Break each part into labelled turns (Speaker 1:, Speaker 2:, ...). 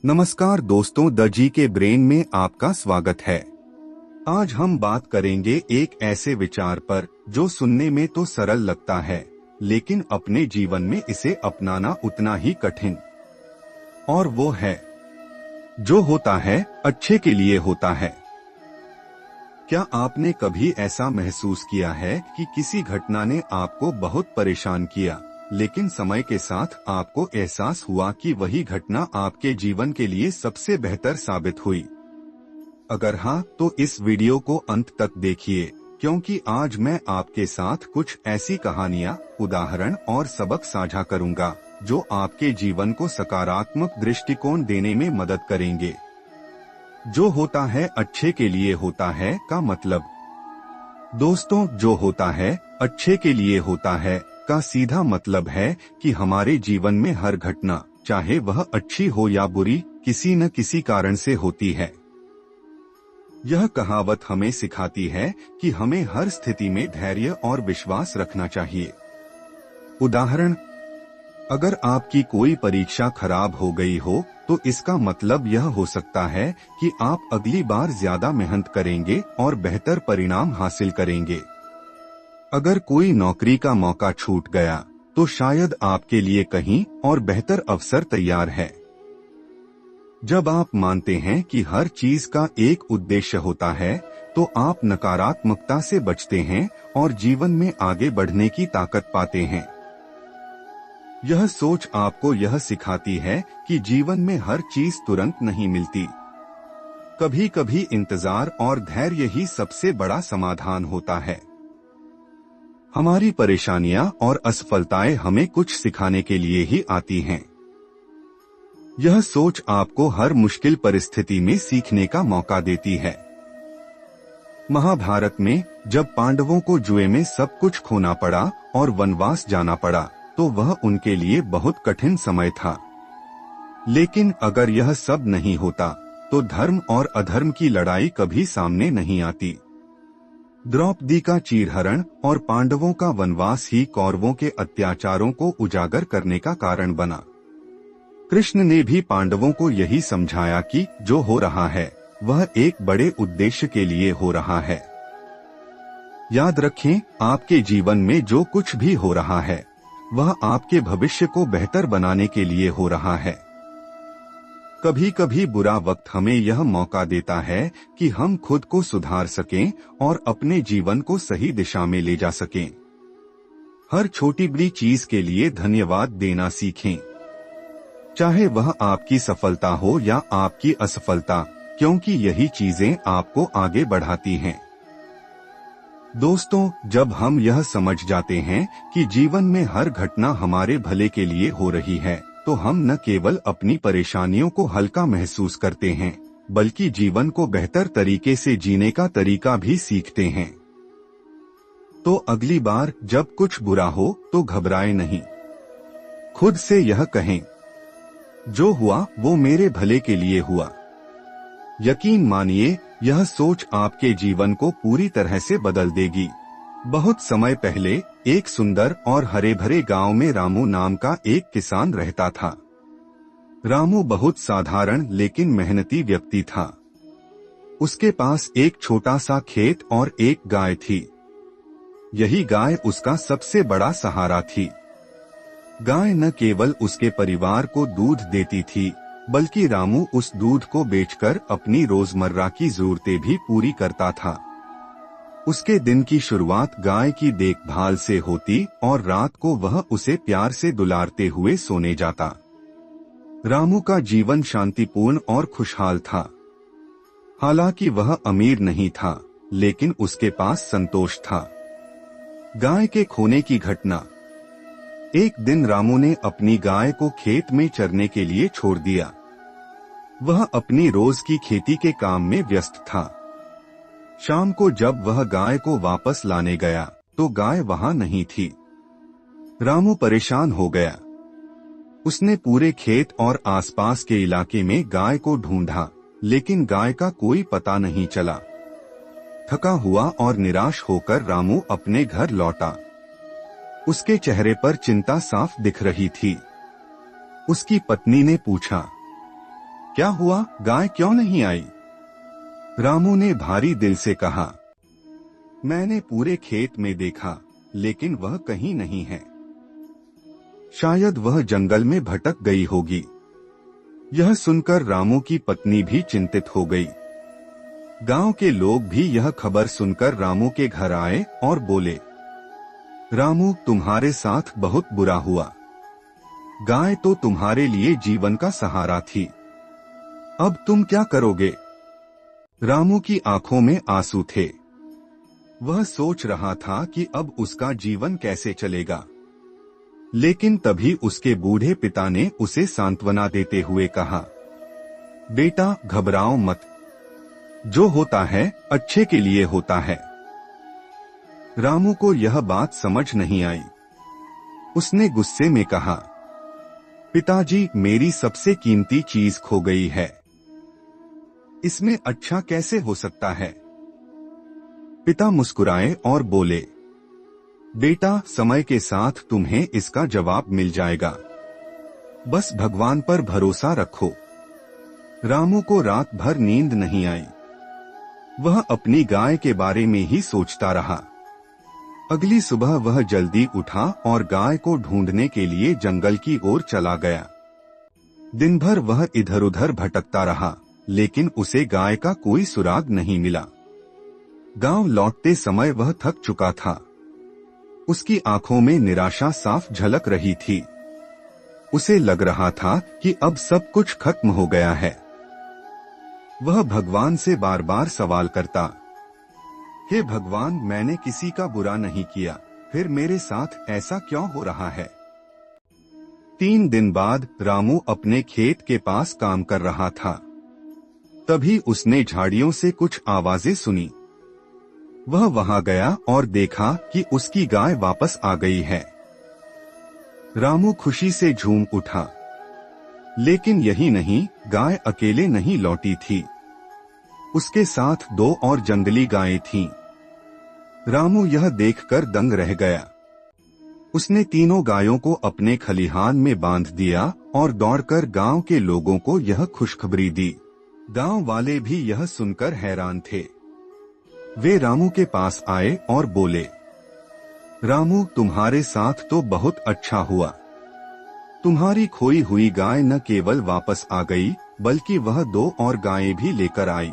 Speaker 1: नमस्कार दोस्तों, द जी के ब्रेन में आपका स्वागत है। आज हम बात करेंगे एक ऐसे विचार पर जो सुनने में तो सरल लगता है, लेकिन अपने जीवन में इसे अपनाना उतना ही कठिन। और वो है, जो होता है अच्छे के लिए होता है। क्या आपने कभी ऐसा महसूस किया है कि किसी घटना ने आपको बहुत परेशान किया, लेकिन समय के साथ आपको एहसास हुआ कि वही घटना आपके जीवन के लिए सबसे बेहतर साबित हुई? अगर हाँ, तो इस वीडियो को अंत तक देखिए, क्योंकि आज मैं आपके साथ कुछ ऐसी कहानियाँ, उदाहरण और सबक साझा करूँगा जो आपके जीवन को सकारात्मक दृष्टिकोण देने में मदद करेंगे। जो होता है अच्छे के लिए होता है का मतलब। दोस्तों, जो होता है अच्छे के लिए होता है का सीधा मतलब है कि हमारे जीवन में हर घटना, चाहे वह अच्छी हो या बुरी, किसी न किसी कारण से होती है। यह कहावत हमें सिखाती है कि हमें हर स्थिति में धैर्य और विश्वास रखना चाहिए। उदाहरण, अगर आपकी कोई परीक्षा खराब हो गई हो, तो इसका मतलब यह हो सकता है कि आप अगली बार ज्यादा मेहनत करेंगे और बेहतर परिणाम हासिल करेंगे। अगर कोई नौकरी का मौका छूट गया, तो शायद आपके लिए कहीं और बेहतर अवसर तैयार है। जब आप मानते हैं कि हर चीज का एक उद्देश्य होता है, तो आप नकारात्मकता से बचते हैं और जीवन में आगे बढ़ने की ताकत पाते हैं। यह सोच आपको यह सिखाती है कि जीवन में हर चीज तुरंत नहीं मिलती। कभी कभी इंतजार और धैर्य ही सबसे बड़ा समाधान होता है। हमारी परेशानियां और असफलताएं हमें कुछ सिखाने के लिए ही आती हैं। यह सोच आपको हर मुश्किल परिस्थिति में सीखने का मौका देती है। महाभारत में जब पांडवों को जुए में सब कुछ खोना पड़ा और वनवास जाना पड़ा, तो वह उनके लिए बहुत कठिन समय था। लेकिन अगर यह सब नहीं होता, तो धर्म और अधर्म की लड़ाई कभी सामने नहीं आती। द्रौपदी का चीरहरण और पांडवों का वनवास ही कौरवों के अत्याचारों को उजागर करने का कारण बना। कृष्ण ने भी पांडवों को यही समझाया कि जो हो रहा है वह एक बड़े उद्देश्य के लिए हो रहा है। याद रखें, आपके जीवन में जो कुछ भी हो रहा है वह आपके भविष्य को बेहतर बनाने के लिए हो रहा है। कभी कभी बुरा वक्त हमें यह मौका देता है कि हम खुद को सुधार सकें और अपने जीवन को सही दिशा में ले जा सकें। हर छोटी बड़ी चीज के लिए धन्यवाद देना सीखें, चाहे वह आपकी सफलता हो या आपकी असफलता, क्योंकि यही चीजें आपको आगे बढ़ाती हैं। दोस्तों, जब हम यह समझ जाते हैं कि जीवन में हर घटना हमारे भले के लिए हो रही है, तो हम न केवल अपनी परेशानियों को हल्का महसूस करते हैं, बल्कि जीवन को बेहतर तरीके से जीने का तरीका भी सीखते हैं। तो अगली बार जब कुछ बुरा हो तो घबराएं नहीं। खुद से यह कहें, जो हुआ वो मेरे भले के लिए हुआ। यकीन मानिए, यह सोच आपके जीवन को पूरी तरह से बदल देगी। बहुत समय पहले एक सुंदर और हरे भरे गांव में रामू नाम का एक किसान रहता था। रामू बहुत साधारण लेकिन मेहनती व्यक्ति था। उसके पास एक छोटा सा खेत और एक गाय थी। यही गाय उसका सबसे बड़ा सहारा थी। गाय न केवल उसके परिवार को दूध देती थी, बल्कि रामू उस दूध को बेचकर अपनी रोजमर्रा की जरूरतें भी पूरी करता था। उसके दिन की शुरुआत गाय की देखभाल से होती और रात को वह उसे प्यार से दुलारते हुए सोने जाता। रामू का जीवन शांतिपूर्ण और खुशहाल था। हालांकि वह अमीर नहीं था, लेकिन उसके पास संतोष था। गाय के खोने की घटना। एक दिन रामू ने अपनी गाय को खेत में चरने के लिए छोड़ दिया। वह अपनी रोज की खेती के काम में व्यस्त था। शाम को जब वह गाय को वापस लाने गया, तो गाय वहां नहीं थी। रामू परेशान हो गया। उसने पूरे खेत और आसपास के इलाके में गाय को ढूंढा, लेकिन गाय का कोई पता नहीं चला। थका हुआ और निराश होकर रामू अपने घर लौटा। उसके चेहरे पर चिंता साफ दिख रही थी। उसकी पत्नी ने पूछा, क्या हुआ, गाय क्यों नहीं आई? रामू ने भारी दिल से कहा। मैंने पूरे खेत में देखा, लेकिन वह कहीं नहीं है। शायद वह जंगल में भटक गई होगी। यह सुनकर रामू की पत्नी भी चिंतित हो गई। गांव के लोग भी यह खबर सुनकर रामू के घर आए और बोले, रामू, तुम्हारे साथ बहुत बुरा हुआ। गाय तो तुम्हारे लिए जीवन का सहारा थी। अब तुम क्या करोगे? रामू की आंखों में आंसू थे। वह सोच रहा था कि अब उसका जीवन कैसे चलेगा। लेकिन तभी उसके बूढ़े पिता ने उसे सांत्वना देते हुए कहा, बेटा, घबराओ मत। जो होता है अच्छे के लिए होता है। रामू को यह बात समझ नहीं आई। उसने गुस्से में कहा, पिताजी, मेरी सबसे कीमती चीज खो गई है। इसमें अच्छा कैसे हो सकता है? पिता मुस्कुराए और बोले, बेटा, समय के साथ तुम्हें इसका जवाब मिल जाएगा। बस भगवान पर भरोसा रखो। रामू को रात भर नींद नहीं आई। वह अपनी गाय के बारे में ही सोचता रहा। अगली सुबह वह जल्दी उठा और गाय को ढूंढने के लिए जंगल की ओर चला गया। दिन भर वह इधर उधर भटकता रहा, लेकिन उसे गाय का कोई सुराग नहीं मिला। गांव लौटते समय वह थक चुका था। उसकी आंखों में निराशा साफ झलक रही थी। उसे लग रहा था कि अब सब कुछ खत्म हो गया है। वह भगवान से बार बार सवाल करता, हे भगवान, मैंने किसी का बुरा नहीं किया, फिर मेरे साथ ऐसा क्यों हो रहा है? 3 दिन बाद रामू अपने खेत के पास काम कर रहा था। तभी उसने झाड़ियों से कुछ आवाजें सुनी। वह वहां गया और देखा कि उसकी गाय वापस आ गई है। रामू खुशी से झूम उठा। लेकिन यही नहीं, गाय अकेले नहीं लौटी थी। उसके साथ 2 और जंगली गायें थीं। रामू यह देखकर दंग रह गया। उसने तीनों गायों को अपने खलिहान में बांध दिया और दौड़कर गांव के लोगों को यह खुशखबरी दी। गांव वाले भी यह सुनकर हैरान थे। वे रामू के पास आए और बोले, रामू, तुम्हारे साथ तो बहुत अच्छा हुआ। तुम्हारी खोई हुई गाय न केवल वापस आ गई, बल्कि वह 2 और गायें भी लेकर आई।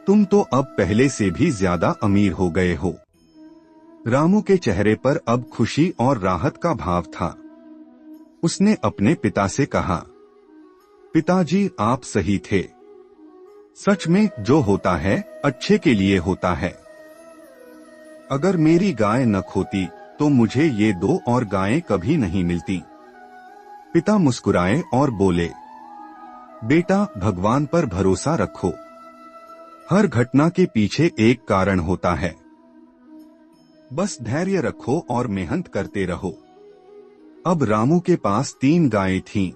Speaker 1: तुम तो अब पहले से भी ज्यादा अमीर हो गए हो। रामू के चेहरे पर अब खुशी और राहत का भाव था। उसने अपने पिता से कहा, पिताजी, आप सही थे। सच में जो होता है अच्छे के लिए होता है। अगर मेरी गाय न खोती तो मुझे ये 2 और गायें कभी नहीं मिलती। पिता मुस्कुराए और बोले, बेटा, भगवान पर भरोसा रखो। हर घटना के पीछे एक कारण होता है। बस धैर्य रखो और मेहनत करते रहो। अब रामू के पास 3 गायें थीं।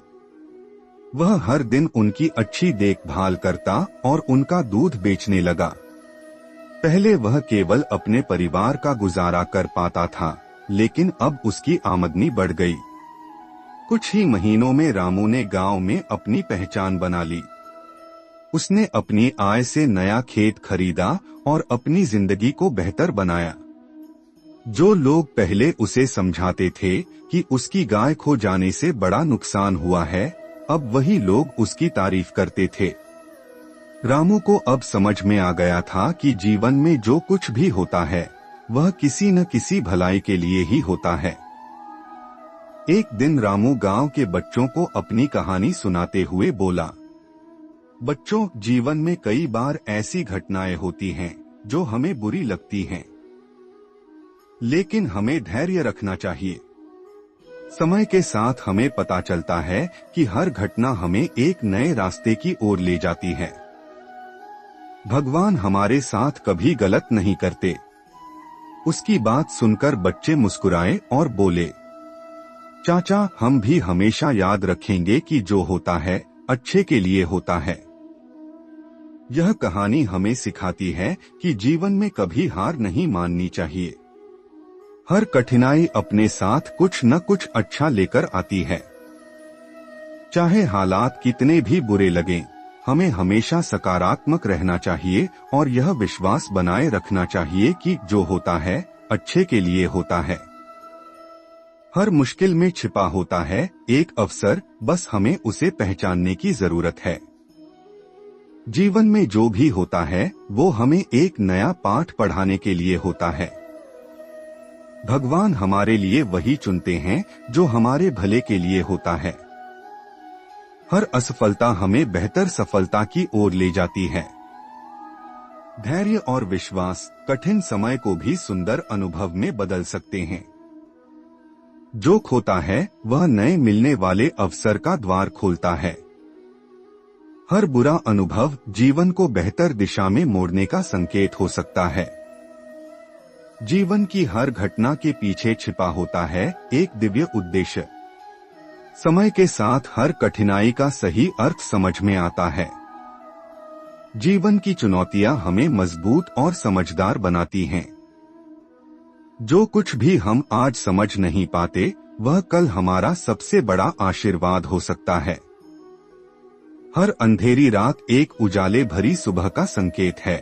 Speaker 1: वह हर दिन उनकी अच्छी देखभाल करता और उनका दूध बेचने लगा। पहले वह केवल अपने परिवार का गुजारा कर पाता था, लेकिन अब उसकी आमदनी बढ़ गई। कुछ ही महीनों में रामू ने गांव में अपनी पहचान बना ली। उसने अपनी आय से नया खेत खरीदा और अपनी जिंदगी को बेहतर बनाया। जो लोग पहले उसे समझाते थे कि उसकी गाय खो जाने से बड़ा नुकसान हुआ है, अब वही लोग उसकी तारीफ करते थे। रामू को अब समझ में आ गया था कि जीवन में जो कुछ भी होता है, वह किसी न किसी भलाई के लिए ही होता है। एक दिन रामू गांव के बच्चों को अपनी कहानी सुनाते हुए बोला, बच्चों, जीवन में कई बार ऐसी घटनाएं होती हैं जो हमें बुरी लगती हैं, लेकिन हमें धैर्य रखना चाहिए। समय के साथ हमें पता चलता है कि हर घटना हमें एक नए रास्ते की ओर ले जाती है। भगवान हमारे साथ कभी गलत नहीं करते। उसकी बात सुनकर बच्चे मुस्कुराए और बोले, चाचा, हम भी हमेशा याद रखेंगे कि जो होता है अच्छे के लिए होता है। यह कहानी हमें सिखाती है कि जीवन में कभी हार नहीं माननी चाहिए। हर कठिनाई अपने साथ कुछ न कुछ अच्छा लेकर आती है। चाहे हालात कितने भी बुरे लगें, हमें हमेशा सकारात्मक रहना चाहिए और यह विश्वास बनाए रखना चाहिए कि जो होता है अच्छे के लिए होता है। हर मुश्किल में छिपा होता है एक अवसर, बस हमें उसे पहचानने की जरूरत है। जीवन में जो भी होता है वो हमें एक नया पाठ पढ़ाने के लिए होता है। भगवान हमारे लिए वही चुनते हैं जो हमारे भले के लिए होता है। हर असफलता हमें बेहतर सफलता की ओर ले जाती है। धैर्य और विश्वास कठिन समय को भी सुंदर अनुभव में बदल सकते हैं। जो खोता है वह नए मिलने वाले अवसर का द्वार खोलता है। हर बुरा अनुभव जीवन को बेहतर दिशा में मोड़ने का संकेत हो सकता है। जीवन की हर घटना के पीछे छिपा होता है एक दिव्य उद्देश्य। समय के साथ हर कठिनाई का सही अर्थ समझ में आता है। जीवन की चुनौतियां हमें मजबूत और समझदार बनाती हैं। जो कुछ भी हम आज समझ नहीं पाते वह कल हमारा सबसे बड़ा आशीर्वाद हो सकता है। हर अंधेरी रात एक उजाले भरी सुबह का संकेत है।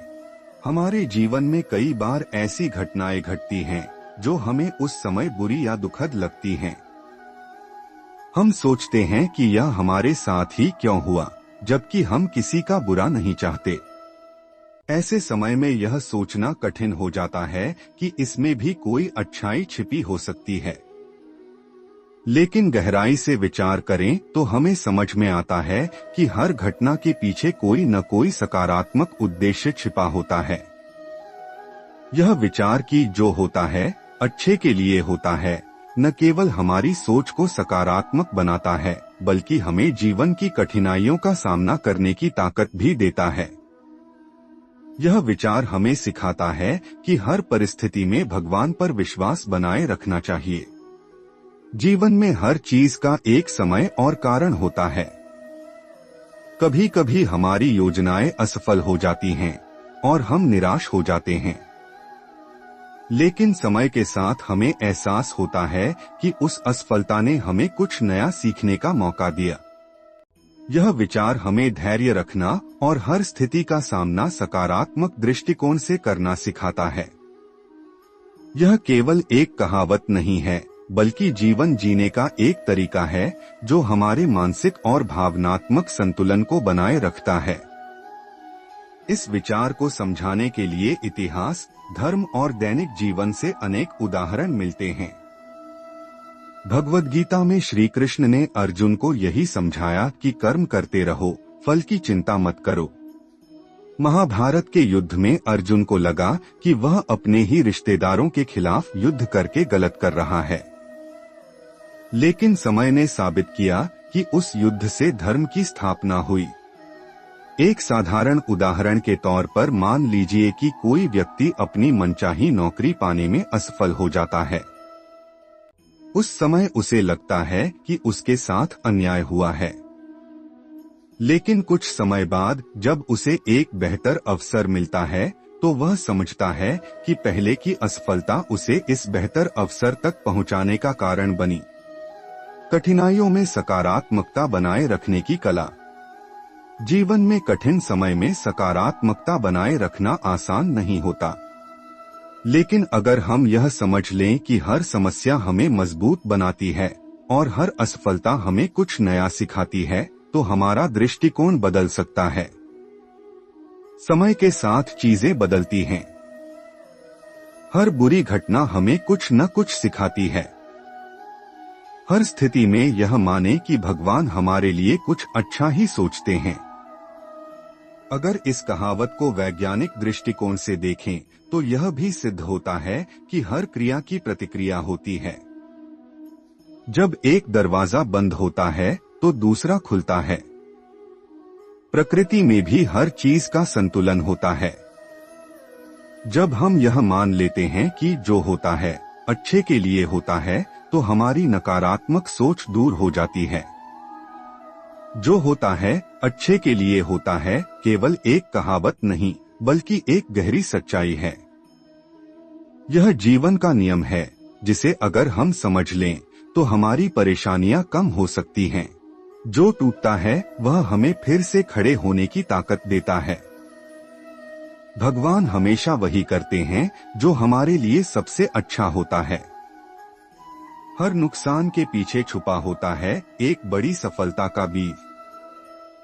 Speaker 1: हमारे जीवन में कई बार ऐसी घटनाएं घटती हैं जो हमें उस समय बुरी या दुखद लगती हैं। हम सोचते हैं कि यह हमारे साथ ही क्यों हुआ, जबकि हम किसी का बुरा नहीं चाहते। ऐसे समय में यह सोचना कठिन हो जाता है कि इसमें भी कोई अच्छाई छिपी हो सकती है। लेकिन गहराई से विचार करें तो हमें समझ में आता है कि हर घटना के पीछे कोई न कोई सकारात्मक उद्देश्य छिपा होता है। यह विचार कि जो होता है अच्छे के लिए होता है न केवल हमारी सोच को सकारात्मक बनाता है, बल्कि हमें जीवन की कठिनाइयों का सामना करने की ताकत भी देता है। यह विचार हमें सिखाता है कि हर परिस्थिति में भगवान पर विश्वास बनाए रखना चाहिए। जीवन में हर चीज का एक समय और कारण होता है। कभी कभी हमारी योजनाएं असफल हो जाती हैं और हम निराश हो जाते हैं, लेकिन समय के साथ हमें एहसास होता है कि उस असफलता ने हमें कुछ नया सीखने का मौका दिया। यह विचार हमें धैर्य रखना और हर स्थिति का सामना सकारात्मक दृष्टिकोण से करना सिखाता है। यह केवल एक कहावत नहीं है, बल्कि जीवन जीने का एक तरीका है जो हमारे मानसिक और भावनात्मक संतुलन को बनाए रखता है। इस विचार को समझाने के लिए इतिहास, धर्म और दैनिक जीवन से अनेक उदाहरण मिलते हैं। भगवद गीता में श्री कृष्ण ने अर्जुन को यही समझाया कि कर्म करते रहो, फल की चिंता मत करो। महाभारत के युद्ध में अर्जुन को लगा कि वह अपने ही रिश्तेदारों के खिलाफ युद्ध करके गलत कर रहा है, लेकिन समय ने साबित किया कि उस युद्ध से धर्म की स्थापना हुई। एक साधारण उदाहरण के तौर पर मान लीजिए कि कोई व्यक्ति अपनी मनचाही नौकरी पाने में असफल हो जाता है। उस समय उसे लगता है कि उसके साथ अन्याय हुआ है, लेकिन कुछ समय बाद जब उसे एक बेहतर अवसर मिलता है तो वह समझता है कि पहले की असफलता उसे इस बेहतर अवसर तक पहुंचाने का कारण बनी। कठिनाइयों में सकारात्मकता बनाए रखने की कला। जीवन में कठिन समय में सकारात्मकता बनाए रखना आसान नहीं होता, लेकिन अगर हम यह समझ लें कि हर समस्या हमें मजबूत बनाती है और हर असफलता हमें कुछ नया सिखाती है, तो हमारा दृष्टिकोण बदल सकता है। समय के साथ चीजें बदलती हैं। हर बुरी घटना हमें कुछ न कुछ सिखाती है। हर स्थिति में यह माने कि भगवान हमारे लिए कुछ अच्छा ही सोचते हैं। अगर इस कहावत को वैज्ञानिक दृष्टिकोण से देखें तो यह भी सिद्ध होता है कि हर क्रिया की प्रतिक्रिया होती है। जब एक दरवाजा बंद होता है तो दूसरा खुलता है। प्रकृति में भी हर चीज का संतुलन होता है। जब हम यह मान लेते हैं कि जो होता है अच्छे के लिए होता है, तो हमारी नकारात्मक सोच दूर हो जाती है। जो होता है अच्छे के लिए होता है केवल एक कहावत नहीं, बल्कि एक गहरी सच्चाई है। यह जीवन का नियम है जिसे अगर हम समझ लें तो हमारी परेशानियां कम हो सकती हैं। जो टूटता है वह हमें फिर से खड़े होने की ताकत देता है। भगवान हमेशा वही करते हैं जो हमारे लिए सबसे अच्छा होता है। हर नुकसान के पीछे छुपा होता है एक बड़ी सफलता का बीज।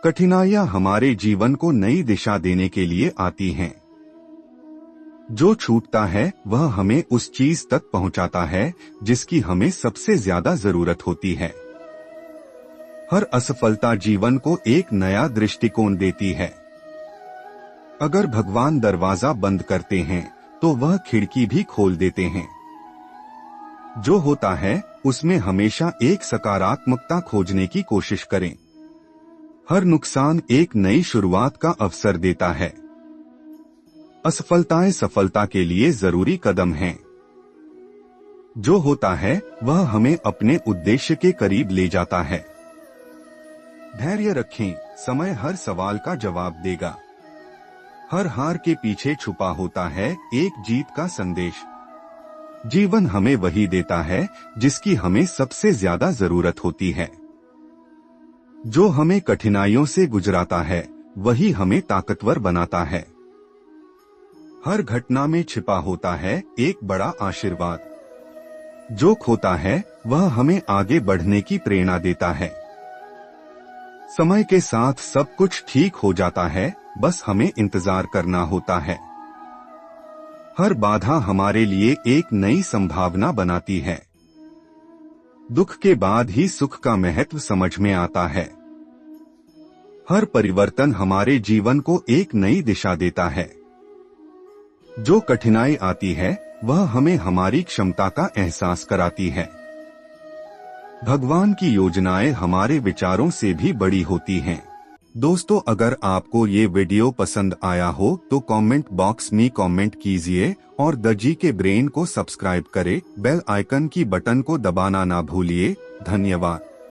Speaker 1: कठिनाइयां हमारे जीवन को नई दिशा देने के लिए आती हैं। जो छूटता है वह हमें उस चीज तक पहुंचाता है जिसकी हमें सबसे ज्यादा जरूरत होती है। हर असफलता जीवन को एक नया दृष्टिकोण देती है। अगर भगवान दरवाजा बंद करते हैं तो वह खिड़की भी खोल देते हैं। जो होता है उसमें हमेशा एक सकारात्मकता खोजने की कोशिश करें। हर नुकसान एक नई शुरुआत का अवसर देता है। असफलताएं सफलता के लिए जरूरी कदम हैं। जो होता है वह हमें अपने उद्देश्य के करीब ले जाता है। धैर्य रखें, समय हर सवाल का जवाब देगा। हर हार के पीछे छुपा होता है एक जीत का संदेश। जीवन हमें वही देता है जिसकी हमें सबसे ज्यादा जरूरत होती है। जो हमें कठिनाइयों से गुजराता है वही हमें ताकतवर बनाता है। हर घटना में छिपा होता है एक बड़ा आशीर्वाद। जो खोता है वह हमें आगे बढ़ने की प्रेरणा देता है। समय के साथ सब कुछ ठीक हो जाता है, बस हमें इंतजार करना होता है। हर बाधा हमारे लिए एक नई संभावना बनाती है। दुख के बाद ही सुख का महत्व समझ में आता है। हर परिवर्तन हमारे जीवन को एक नई दिशा देता है। जो कठिनाई आती है वह हमें हमारी क्षमता का एहसास कराती है। भगवान की योजनाएं हमारे विचारों से भी बड़ी होती हैं। दोस्तों, अगर आपको ये वीडियो पसंद आया हो तो कमेंट बॉक्स में कमेंट कीजिए और द जी के ब्रेन को सब्सक्राइब करें। बेल आइकन की बटन को दबाना ना भूलिए। धन्यवाद।